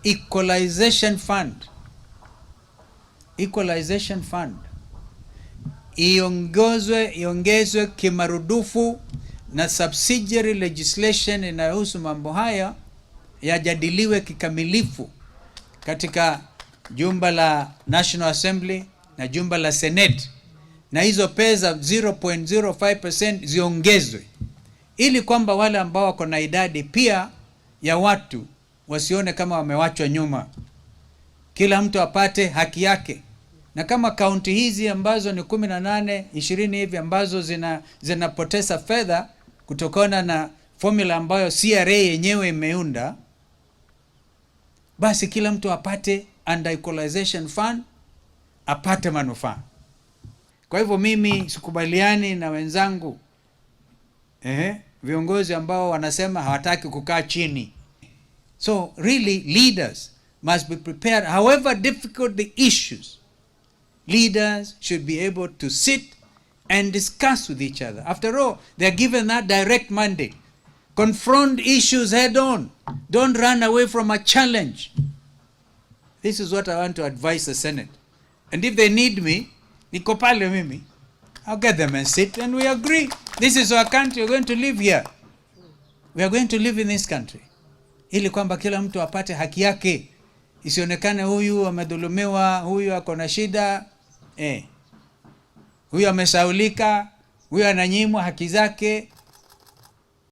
equalization fund iongezwe kimarudufu, na subsidiary legislation inayohusu mambo haya yajadiliwe kikamilifu katika jumba la National Assembly na jumba la Senate, na hizo pesa 0.05% ziongezwe, ili kwamba wale ambao wako na idadi pia ya watu wasione kama wamewachwa nyuma, kila mtu apate haki yake. Na kama kaunti hizi ambazo ni 18, 20 hivi ambazo zinapoteza fedha kutokana na formula ambayo CRA yenyewe imeunda, basi kila mtu apate under equalization fund, apate manufaa. Kwa hivyo mimi sikubaliani na wenzangu viongozi ambao wanasema hawataki kukaa chini. So really leaders must be prepared, however difficult the issues. Leaders should be able to sit and discuss with each other. After all, they are given that direct mandate. Confront issues head on. Don't run away from a challenge. This is what I want to advise the Senate. And if they need me, niko pale mimi, I'll get them and sit and we agree. This is our country. We're going to live here. We are going to live in this country. Ili kwamba kila mtu apate haki yake. Isionekane huyu amedhulumiwa, huyu ako na shida, huyu amesaulika, huyu ananyimwa haki zake.